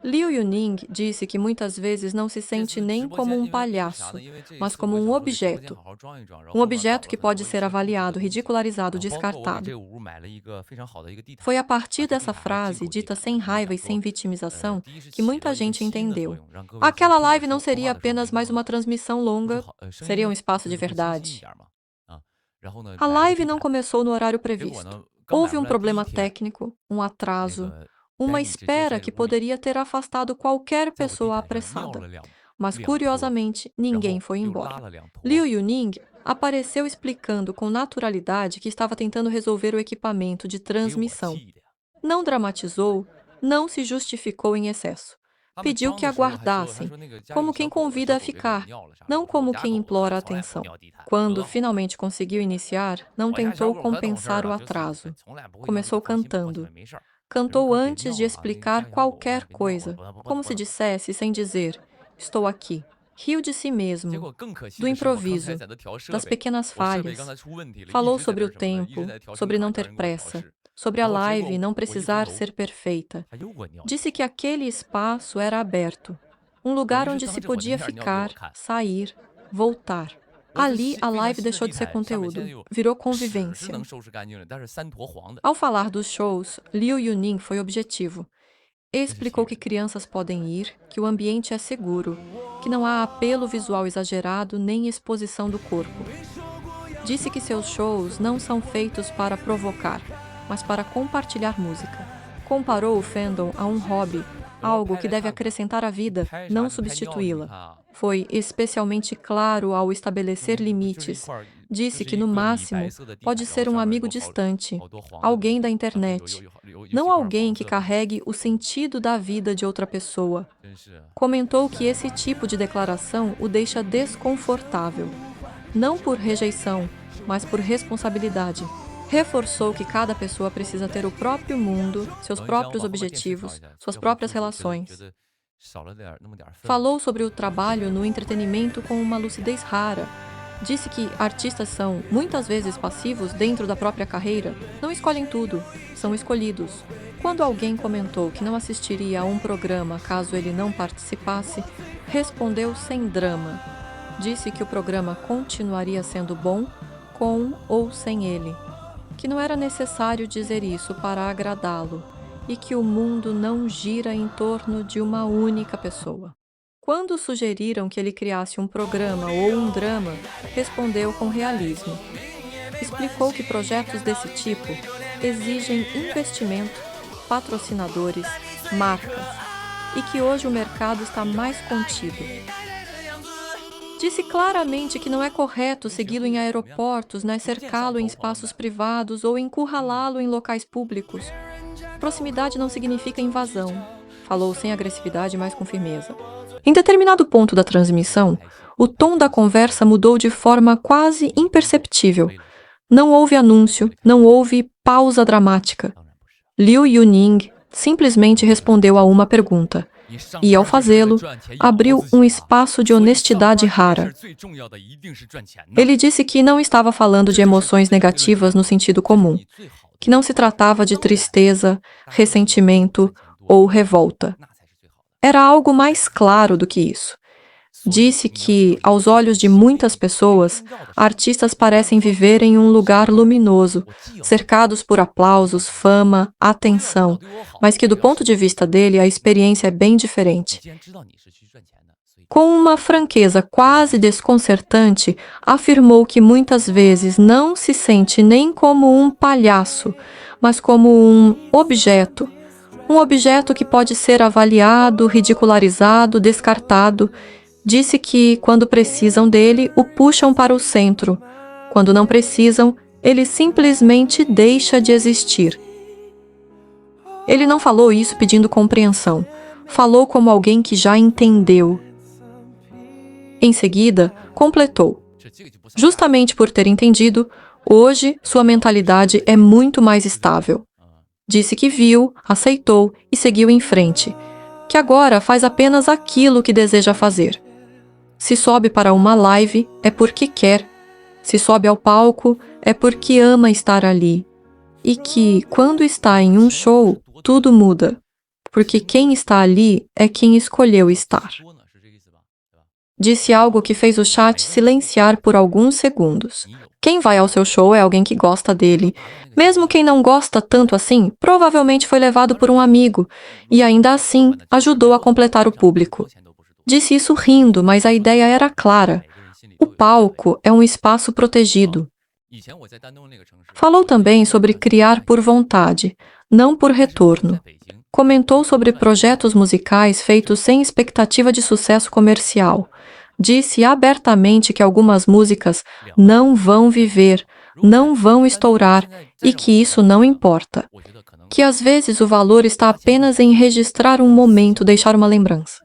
Liu Yuning disse que muitas vezes não se sente nem como um palhaço, mas como um objeto. Um objeto que pode ser avaliado, ridicularizado, descartado. Foi a partir dessa frase, dita sem raiva e sem vitimização, que muita gente entendeu. Aquela live não seria apenas mais uma transmissão longa, seria um espaço de verdade. A live não começou no horário previsto. Houve um problema técnico, um atraso, uma espera que poderia ter afastado qualquer pessoa apressada. Mas, curiosamente, ninguém foi embora. Liu Yuning apareceu explicando com naturalidade que estava tentando resolver o equipamento de transmissão. Não dramatizou, não se justificou em excesso. Pediu que aguardassem, como quem convida a ficar, não como quem implora atenção. Quando finalmente conseguiu iniciar, não tentou compensar o atraso. Começou cantando. Cantou antes de explicar qualquer coisa, como se dissesse sem dizer, estou aqui. Riu de si mesmo, do improviso, das pequenas falhas. Falou sobre o tempo, sobre não ter pressa, sobre a live não precisar ser perfeita. Disse que aquele espaço era aberto, um lugar onde se podia ficar, sair, voltar. Ali, a live deixou de ser conteúdo, virou convivência. Ao falar dos shows, Liu Yuning foi objetivo. Explicou que crianças podem ir, que o ambiente é seguro, que não há apelo visual exagerado nem exposição do corpo. Disse que seus shows não são feitos para provocar, mas para compartilhar música. Comparou o fandom a um hobby, algo que deve acrescentar à vida, não substituí-la. Foi especialmente claro ao estabelecer limites. Disse que, no máximo, pode ser um amigo distante, alguém da internet, não alguém que carregue o sentido da vida de outra pessoa. Comentou que esse tipo de declaração o deixa desconfortável, não por rejeição, mas por responsabilidade. Reforçou que cada pessoa precisa ter o próprio mundo, seus próprios objetivos, suas próprias relações. Falou sobre o trabalho no entretenimento com uma lucidez rara. Disse que artistas são, muitas vezes, passivos dentro da própria carreira. Não escolhem tudo, são escolhidos. Quando alguém comentou que não assistiria a um programa caso ele não participasse, respondeu sem drama. Disse que o programa continuaria sendo bom, com ou sem ele. Que não era necessário dizer isso para agradá-lo e que o mundo não gira em torno de uma única pessoa. Quando sugeriram que ele criasse um programa ou um drama, respondeu com realismo. Explicou que projetos desse tipo exigem investimento, patrocinadores, marcas, e que hoje o mercado está mais contido. Disse claramente que não é correto segui-lo em aeroportos, cercá-lo em espaços privados ou encurralá-lo em locais públicos. Proximidade não significa invasão. Falou sem agressividade, mas com firmeza. Em determinado ponto da transmissão, o tom da conversa mudou de forma quase imperceptível. Não houve anúncio, não houve pausa dramática. Liu Yuning simplesmente respondeu a uma pergunta. E, ao fazê-lo, abriu um espaço de honestidade rara. Ele disse que não estava falando de emoções negativas no sentido comum, que não se tratava de tristeza, ressentimento ou revolta. Era algo mais claro do que isso. Disse que, aos olhos de muitas pessoas, artistas parecem viver em um lugar luminoso, cercados por aplausos, fama, atenção, mas que, do ponto de vista dele, a experiência é bem diferente. Com uma franqueza quase desconcertante, afirmou que muitas vezes não se sente nem como um palhaço, mas como um objeto que pode ser avaliado, ridicularizado, descartado. Disse que, quando precisam dele, o puxam para o centro. Quando não precisam, ele simplesmente deixa de existir. Ele não falou isso pedindo compreensão. Falou como alguém que já entendeu. Em seguida, completou. Justamente por ter entendido, hoje sua mentalidade é muito mais estável. Disse que viu, aceitou e seguiu em frente. Que agora faz apenas aquilo que deseja fazer. Se sobe para uma live, é porque quer. Se sobe ao palco, é porque ama estar ali. E que, quando está em um show, tudo muda. porque quem está ali é quem escolheu estar. Disse algo que fez o chat silenciar por alguns segundos. Quem vai ao seu show é alguém que gosta dele. Mesmo quem não gosta tanto assim, provavelmente foi levado por um amigo e ainda assim ajudou a completar o público. Disse isso rindo, mas a ideia era clara. O palco é um espaço protegido. Falou também sobre criar por vontade, não por retorno. Comentou sobre projetos musicais feitos sem expectativa de sucesso comercial. Disse abertamente que algumas músicas não vão viver, não vão estourar e que isso não importa. Que às vezes o valor está apenas em registrar um momento, deixar uma lembrança.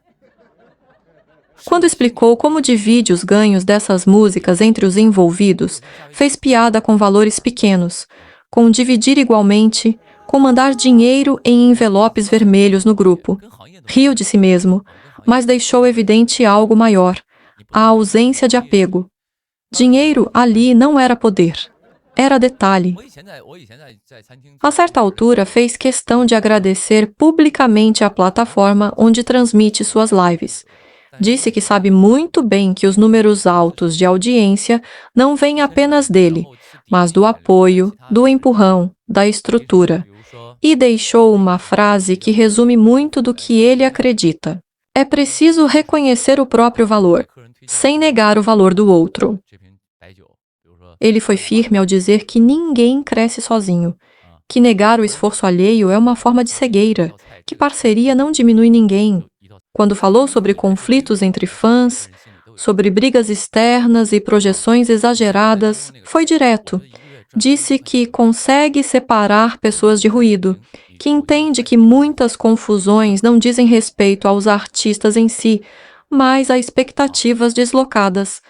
Quando explicou como divide os ganhos dessas músicas entre os envolvidos, fez piada com valores pequenos, com dividir igualmente, com mandar dinheiro em envelopes vermelhos no grupo. Riu de si mesmo, mas deixou evidente algo maior, a ausência de apego. Dinheiro ali não era poder, era detalhe. A certa altura, fez questão de agradecer publicamente a plataforma onde transmite suas lives. Disse que sabe muito bem que os números altos de audiência não vêm apenas dele, mas do apoio, do empurrão, da estrutura. E deixou uma frase que resume muito do que ele acredita. É preciso reconhecer o próprio valor, sem negar o valor do outro. Ele foi firme ao dizer que ninguém cresce sozinho, que negar o esforço alheio é uma forma de cegueira, que parceria não diminui ninguém. Quando falou sobre conflitos entre fãs, sobre brigas externas e projeções exageradas, foi direto. Disse que consegue separar pessoas de ruído, que entende que muitas confusões não dizem respeito aos artistas em si, mas a expectativas deslocadas.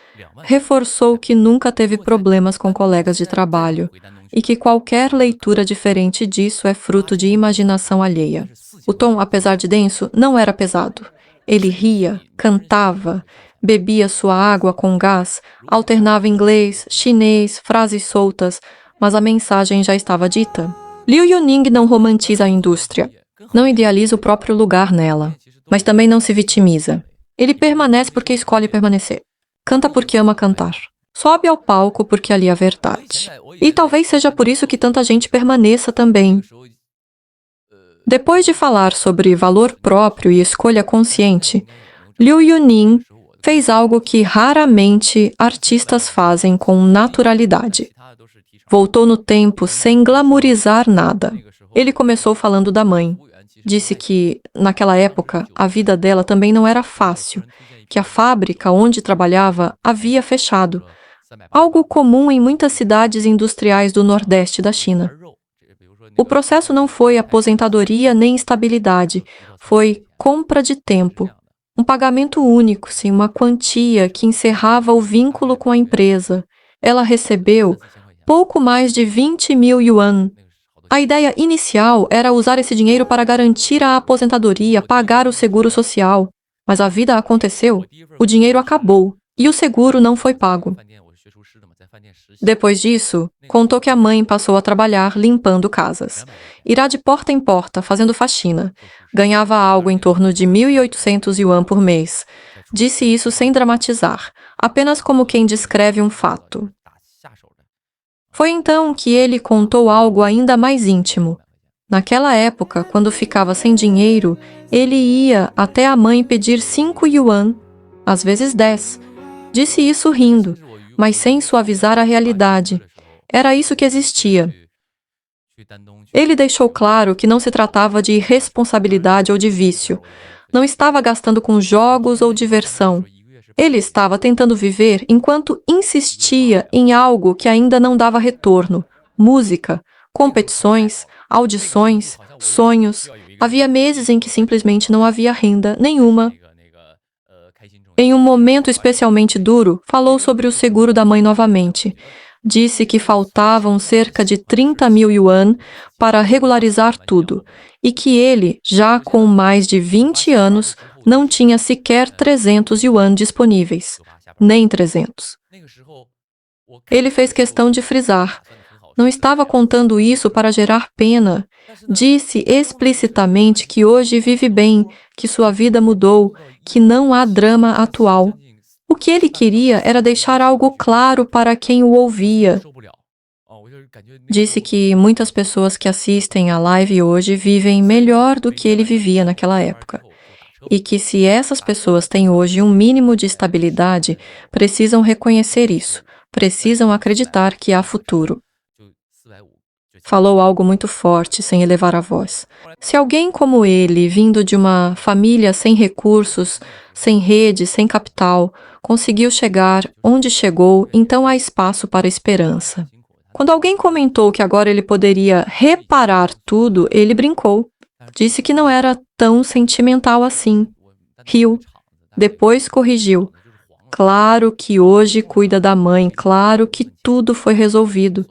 Reforçou que nunca teve problemas com colegas de trabalho e que qualquer leitura diferente disso é fruto de imaginação alheia. O tom, apesar de denso, não era pesado. Ele ria, cantava, bebia sua água com gás, alternava inglês, chinês, frases soltas, mas a mensagem já estava dita. Liu Yuning não romantiza a indústria, não idealiza o próprio lugar nela, mas também não se vitimiza. Ele permanece porque escolhe permanecer. Canta porque ama cantar. Sobe ao palco porque ali é verdade. E talvez seja por isso que tanta gente permaneça também. Depois de falar sobre valor próprio e escolha consciente, Liu Yuning fez algo que raramente artistas fazem com naturalidade. Voltou no tempo sem glamourizar nada. Ele começou falando da mãe. Disse que, naquela época, a vida dela também não era fácil, que a fábrica onde trabalhava havia fechado, algo comum em muitas cidades industriais do Nordeste da China. O processo não foi aposentadoria nem estabilidade, foi compra de tempo. Um pagamento único, sim, uma quantia que encerrava o vínculo com a empresa. Ela recebeu pouco mais de 20 mil yuan. A ideia inicial era usar esse dinheiro para garantir a aposentadoria, pagar o seguro social. Mas a vida aconteceu, o dinheiro acabou e o seguro não foi pago. Depois disso, contou que a mãe passou a trabalhar limpando casas. Irá de porta em porta, fazendo faxina. Ganhava algo em torno de 1.800 yuan por mês. Disse isso sem dramatizar, apenas como quem descreve um fato. Foi então que ele contou algo ainda mais íntimo. Naquela época, quando ficava sem dinheiro, ele ia até a mãe pedir 5 yuan, às vezes 10. Disse isso rindo, mas sem suavizar a realidade. Era isso que existia. Ele deixou claro que não se tratava de irresponsabilidade ou de vício. Não estava gastando com jogos ou diversão. Ele estava tentando viver enquanto insistia em algo que ainda não dava retorno. Música, competições, audições, sonhos. Havia meses em que simplesmente não havia renda nenhuma. Em um momento especialmente duro, falou sobre o seguro da mãe novamente. Disse que faltavam cerca de 30 mil yuan para regularizar tudo e que ele, já com mais de 20 anos, não tinha sequer 300 yuan disponíveis. Nem 300. Ele fez questão de frisar. Não estava contando isso para gerar pena. Disse explicitamente que hoje vive bem, que sua vida mudou, que não há drama atual. O que ele queria era deixar algo claro para quem o ouvia. Disse que muitas pessoas que assistem à live hoje vivem melhor do que ele vivia naquela época. E que se essas pessoas têm hoje um mínimo de estabilidade, precisam reconhecer isso, precisam acreditar que há futuro. Falou algo muito forte, sem elevar a voz. Se alguém como ele, vindo de uma família sem recursos, sem rede, sem capital, conseguiu chegar onde chegou, então há espaço para esperança. Quando alguém comentou que agora ele poderia reparar tudo, ele brincou. Disse que não era tão sentimental assim. Riu. Depois corrigiu. Claro que hoje cuida da mãe, claro que tudo foi resolvido.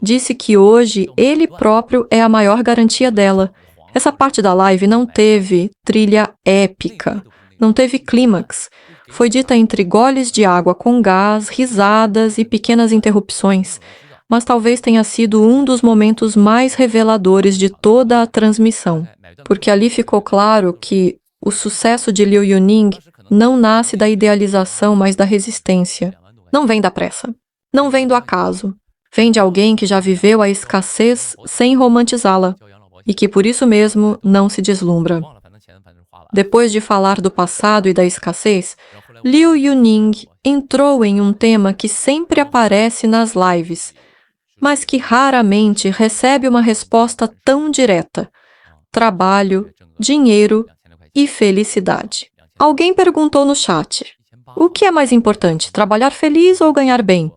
Disse que hoje ele próprio é a maior garantia dela. Essa parte da live não teve trilha épica, não teve clímax. Foi dita entre goles de água com gás, risadas e pequenas interrupções. Mas talvez tenha sido um dos momentos mais reveladores de toda a transmissão, porque ali ficou claro que o sucesso de Liu Yuning não nasce da idealização, mas da resistência. Não vem da pressa, não vem do acaso, vem de alguém que já viveu a escassez sem romantizá-la e que por isso mesmo não se deslumbra. Depois de falar do passado e da escassez, Liu Yuning entrou em um tema que sempre aparece nas lives, mas que raramente recebe uma resposta tão direta: trabalho, dinheiro e felicidade. Alguém perguntou no chat: o que é mais importante, trabalhar feliz ou ganhar bem?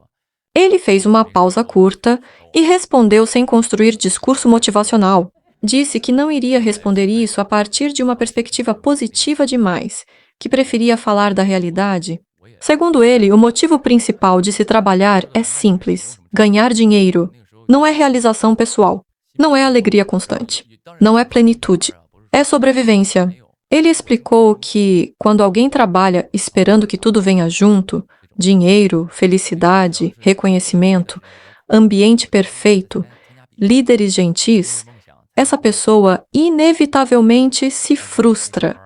Ele fez uma pausa curta e respondeu sem construir discurso motivacional. Disse que não iria responder isso a partir de uma perspectiva positiva demais, que preferia falar da realidade. Segundo ele, o motivo principal de se trabalhar é simples: ganhar dinheiro. Não é realização pessoal, não é alegria constante, não é plenitude, é sobrevivência. Ele explicou que, quando alguém trabalha esperando que tudo venha junto, dinheiro, felicidade, reconhecimento, ambiente perfeito, líderes gentis, essa pessoa inevitavelmente se frustra,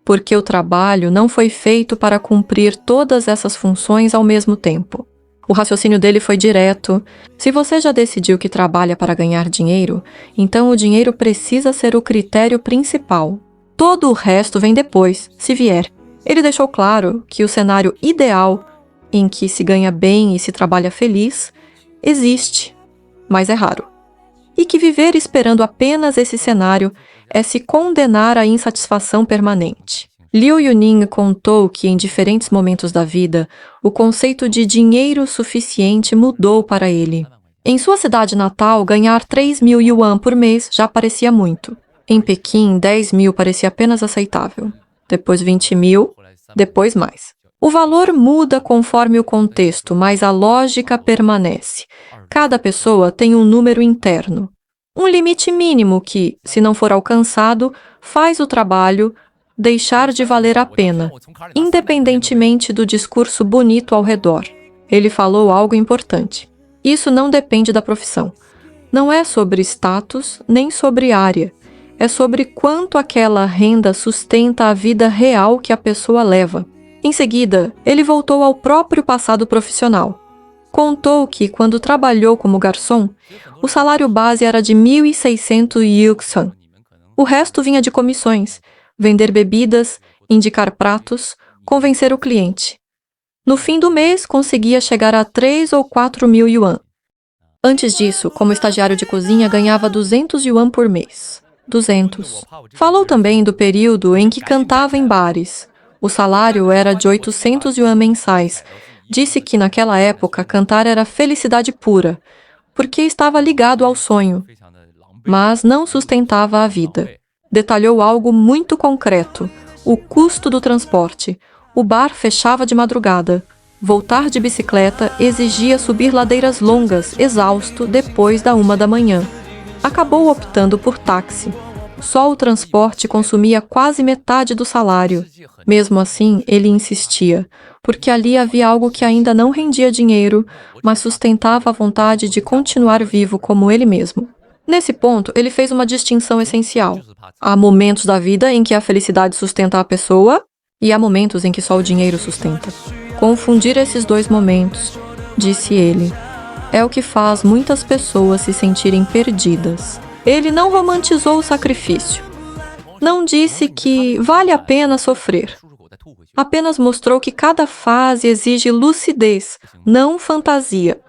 porque o trabalho não foi feito para cumprir todas essas funções ao mesmo tempo. O raciocínio dele foi direto. Se você já decidiu que trabalha para ganhar dinheiro, então o dinheiro precisa ser o critério principal. Todo o resto vem depois, se vier. Ele deixou claro que o cenário ideal, em que se ganha bem e se trabalha feliz, existe, mas é raro. E que viver esperando apenas esse cenário é se condenar à insatisfação permanente. Liu Yuning contou que, em diferentes momentos da vida, o conceito de dinheiro suficiente mudou para ele. Em sua cidade natal, ganhar 3.000 yuan por mês já parecia muito. Em Pequim, 10.000 parecia apenas aceitável. Depois 20.000, depois mais. O valor muda conforme o contexto, mas a lógica permanece. Cada pessoa tem um número interno. Um limite mínimo que, se não for alcançado, faz o trabalho deixar de valer a pena, independentemente do discurso bonito ao redor. Ele falou algo importante. Isso não depende da profissão. Não é sobre status, nem sobre área. É sobre quanto aquela renda sustenta a vida real que a pessoa leva. Em seguida, ele voltou ao próprio passado profissional. Contou que, quando trabalhou como garçom, o salário base era de 1.600 yuan. O resto vinha de comissões, vender bebidas, indicar pratos, convencer o cliente. No fim do mês, conseguia chegar a 3 ou 4.000 yuan. Antes disso, como estagiário de cozinha, ganhava 200 yuan por mês. 200. Falou também do período em que cantava em bares. O salário era de 800 yuan mensais. Disse que, naquela época, cantar era felicidade pura, porque estava ligado ao sonho, mas não sustentava a vida. Detalhou algo muito concreto: o custo do transporte. O bar fechava de madrugada. Voltar de bicicleta exigia subir ladeiras longas, exausto, depois da 1 da manhã. Acabou optando por táxi. Só o transporte consumia quase metade do salário. Mesmo assim, ele insistia: porque ali havia algo que ainda não rendia dinheiro, mas sustentava a vontade de continuar vivo como ele mesmo. Nesse ponto, ele fez uma distinção essencial. Há momentos da vida em que a felicidade sustenta a pessoa e há momentos em que só o dinheiro sustenta. Confundir esses dois momentos, disse ele, é o que faz muitas pessoas se sentirem perdidas. Ele não romantizou o sacrifício. Não disse que vale a pena sofrer. Apenas mostrou que cada fase exige lucidez, não fantasia.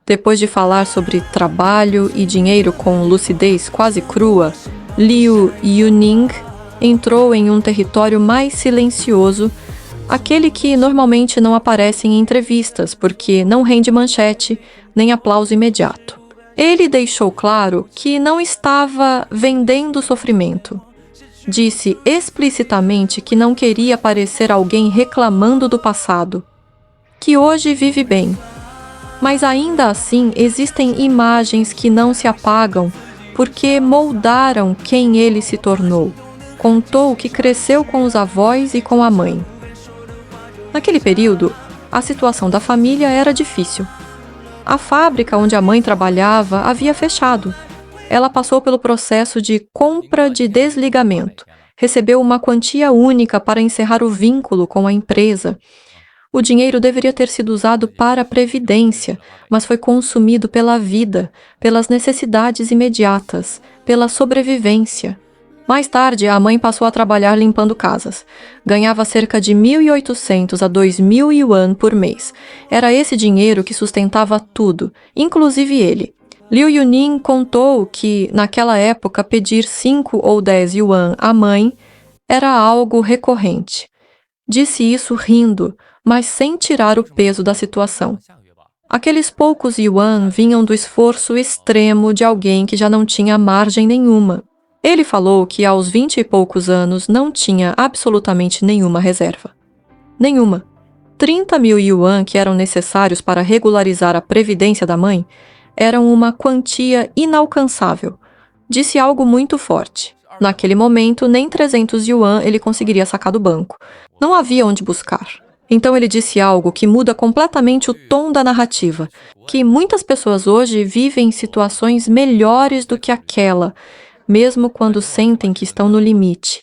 Depois de falar sobre trabalho e dinheiro com lucidez quase crua, Liu Yuning entrou em um território mais silencioso, aquele que normalmente não aparece em entrevistas, porque não rende manchete nem aplauso imediato. Ele deixou claro que não estava vendendo sofrimento. Disse explicitamente que não queria parecer alguém reclamando do passado, que hoje vive bem. Mas ainda assim existem imagens que não se apagam porque moldaram quem ele se tornou. Contou que cresceu com os avós e com a mãe. Naquele período, a situação da família era difícil. A fábrica onde a mãe trabalhava havia fechado. Ela passou pelo processo de compra de desligamento. Recebeu uma quantia única para encerrar o vínculo com a empresa. O dinheiro deveria ter sido usado para a previdência, mas foi consumido pela vida, pelas necessidades imediatas, pela sobrevivência. Mais tarde, a mãe passou a trabalhar limpando casas. Ganhava cerca de 1.800 a 2.000 yuan por mês. Era esse dinheiro que sustentava tudo, inclusive ele. Liu Yuning contou que, naquela época, pedir 5 ou 10 yuan à mãe era algo recorrente. Disse isso rindo, mas sem tirar o peso da situação. Aqueles poucos yuan vinham do esforço extremo de alguém que já não tinha margem nenhuma. Ele falou que aos 20 e poucos anos não tinha absolutamente nenhuma reserva. Nenhuma. 30.000 yuan que eram necessários para regularizar a previdência da mãe eram uma quantia inalcançável. Disse algo muito forte. Naquele momento, nem 300 yuan ele conseguiria sacar do banco. Não havia onde buscar. Então ele disse algo que muda completamente o tom da narrativa, que muitas pessoas hoje vivem situações melhores do que aquela, mesmo quando sentem que estão no limite,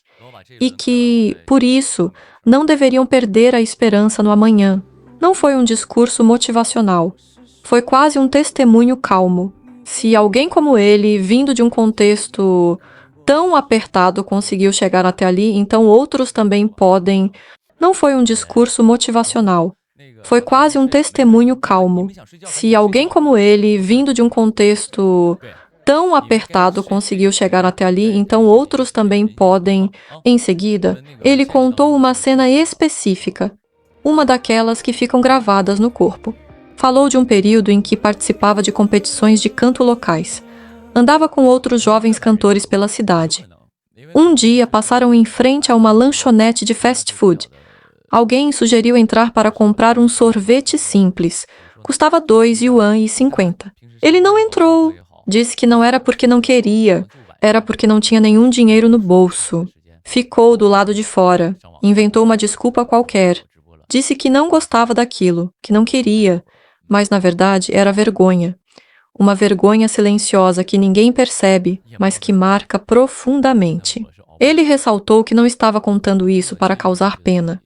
e que, por isso, não deveriam perder a esperança no amanhã. Não foi um discurso motivacional, foi quase um testemunho calmo. Se alguém como ele, vindo de um contexto tão apertado, conseguiu chegar até ali, então outros também podem. Não foi um discurso motivacional, foi quase um testemunho calmo. Se alguém como ele, vindo de um contexto tão apertado, conseguiu chegar até ali, então outros também podem. Em seguida, ele contou uma cena específica, uma daquelas que ficam gravadas no corpo. Falou de um período em que participava de competições de canto locais. Andava com outros jovens cantores pela cidade. Um dia passaram em frente a uma lanchonete de fast food. Alguém sugeriu entrar para comprar um sorvete simples. Custava 2 yuan e 50. Ele não entrou. Disse que não era porque não queria, era porque não tinha nenhum dinheiro no bolso. Ficou do lado de fora, inventou uma desculpa qualquer. Disse que não gostava daquilo, que não queria, mas na verdade era vergonha. Uma vergonha silenciosa que ninguém percebe, mas que marca profundamente. Ele ressaltou que não estava contando isso para causar pena.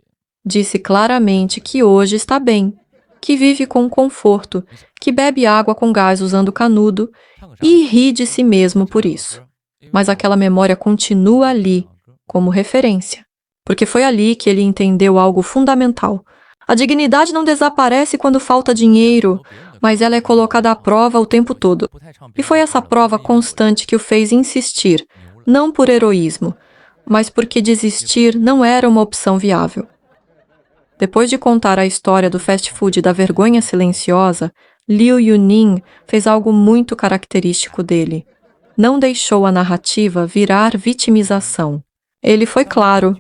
Disse claramente que hoje está bem, que vive com conforto, que bebe água com gás usando canudo e ri de si mesmo por isso. Mas aquela memória continua ali, como referência, porque foi ali que ele entendeu algo fundamental. A dignidade não desaparece quando falta dinheiro, mas ela é colocada à prova o tempo todo. E foi essa prova constante que o fez insistir, não por heroísmo, mas porque desistir não era uma opção viável. Depois de contar a história do fast food e da vergonha silenciosa, Liu Yuning fez algo muito característico dele. Não deixou a narrativa virar vitimização. Ele foi claro.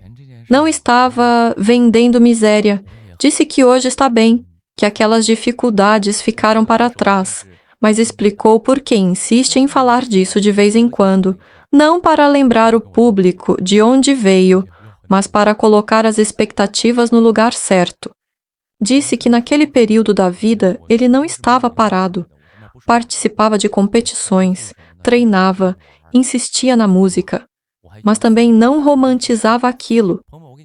Não estava vendendo miséria. Disse que hoje está bem, que aquelas dificuldades ficaram para trás, mas explicou por que insiste em falar disso de vez em quando, não para lembrar o público de onde veio mas para colocar as expectativas no lugar certo. Disse que naquele período da vida ele não estava parado. Participava de competições, treinava, insistia na música, mas também não romantizava aquilo.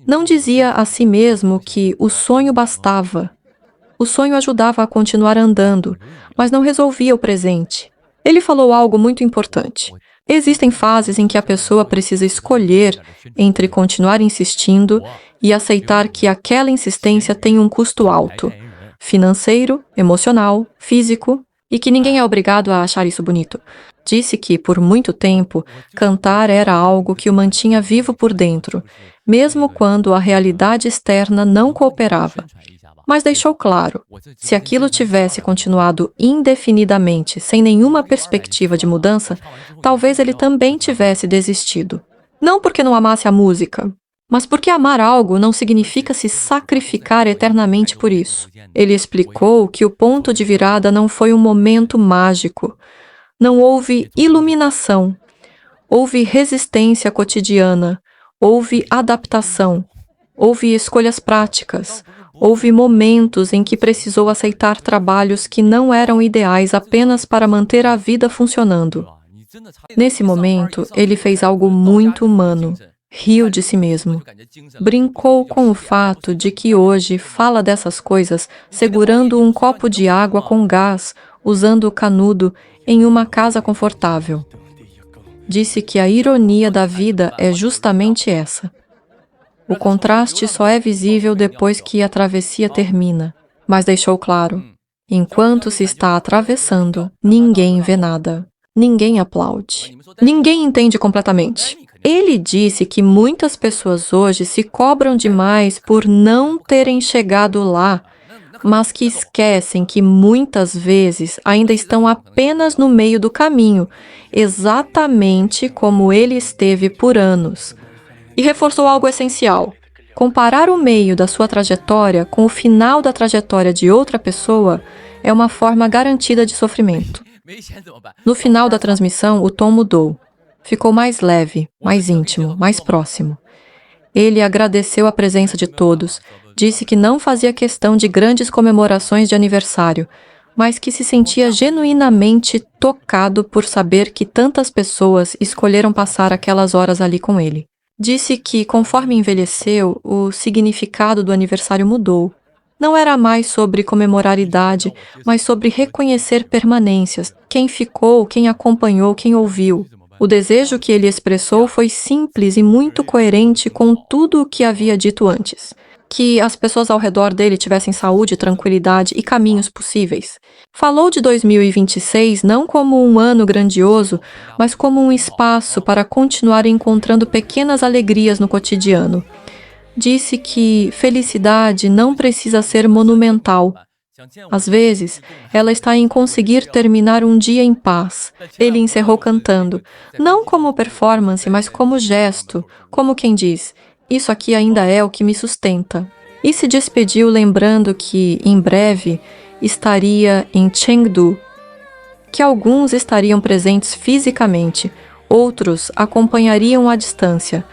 Não dizia a si mesmo que o sonho bastava. O sonho ajudava a continuar andando, mas não resolvia o presente. Ele falou algo muito importante. Existem fases em que a pessoa precisa escolher entre continuar insistindo e aceitar que aquela insistência tem um custo alto, financeiro, emocional, físico, e que ninguém é obrigado a achar isso bonito. Disse que, por muito tempo, cantar era algo que o mantinha vivo por dentro, mesmo quando a realidade externa não cooperava. Mas deixou claro, se aquilo tivesse continuado indefinidamente, sem nenhuma perspectiva de mudança, talvez ele também tivesse desistido. Não porque não amasse a música, mas porque amar algo não significa se sacrificar eternamente por isso. Ele explicou que o ponto de virada não foi um momento mágico. Não houve iluminação. Houve resistência cotidiana. Houve adaptação. Houve escolhas práticas. Houve momentos em que precisou aceitar trabalhos que não eram ideais apenas para manter a vida funcionando. Nesse momento, ele fez algo muito humano. Riu de si mesmo. Brincou com o fato de que hoje fala dessas coisas segurando um copo de água com gás, usando o canudo, em uma casa confortável. Disse que a ironia da vida é justamente essa. O contraste só é visível depois que a travessia termina, mas deixou claro, enquanto se está atravessando, ninguém vê nada, ninguém aplaude, ninguém entende completamente. Ele disse que muitas pessoas hoje se cobram demais por não terem chegado lá, mas que esquecem que muitas vezes ainda estão apenas no meio do caminho, exatamente como ele esteve por anos. E reforçou algo essencial. Comparar o meio da sua trajetória com o final da trajetória de outra pessoa é uma forma garantida de sofrimento. No final da transmissão, o tom mudou. Ficou mais leve, mais íntimo, mais próximo. Ele agradeceu a presença de todos, disse que não fazia questão de grandes comemorações de aniversário, mas que se sentia genuinamente tocado por saber que tantas pessoas escolheram passar aquelas horas ali com ele. Disse que, conforme envelheceu, o significado do aniversário mudou. Não era mais sobre comemorar idade, mas sobre reconhecer permanências, quem ficou, quem acompanhou, quem ouviu. O desejo que ele expressou foi simples e muito coerente com tudo o que havia dito antes. Que as pessoas ao redor dele tivessem saúde, tranquilidade e caminhos possíveis. Falou de 2026 não como um ano grandioso, mas como um espaço para continuar encontrando pequenas alegrias no cotidiano. Disse que felicidade não precisa ser monumental. Às vezes, ela está em conseguir terminar um dia em paz. Ele encerrou cantando, não como performance, mas como gesto, como quem diz, isso aqui ainda é o que me sustenta. E se despediu lembrando que, em breve, estaria em Chengdu, que alguns estariam presentes fisicamente, outros acompanhariam à distância,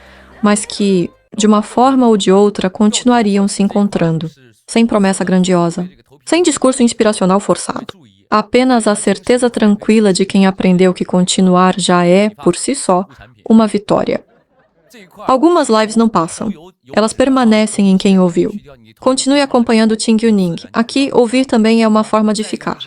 mas que, de uma forma ou de outra, continuariam se encontrando, sem promessa grandiosa. Sem discurso inspiracional forçado. Apenas a certeza tranquila de quem aprendeu que continuar já é, por si só, uma vitória. Algumas lives não passam. Elas permanecem em quem ouviu. Continue acompanhando Ting Yuning. Aqui, ouvir também é uma forma de ficar.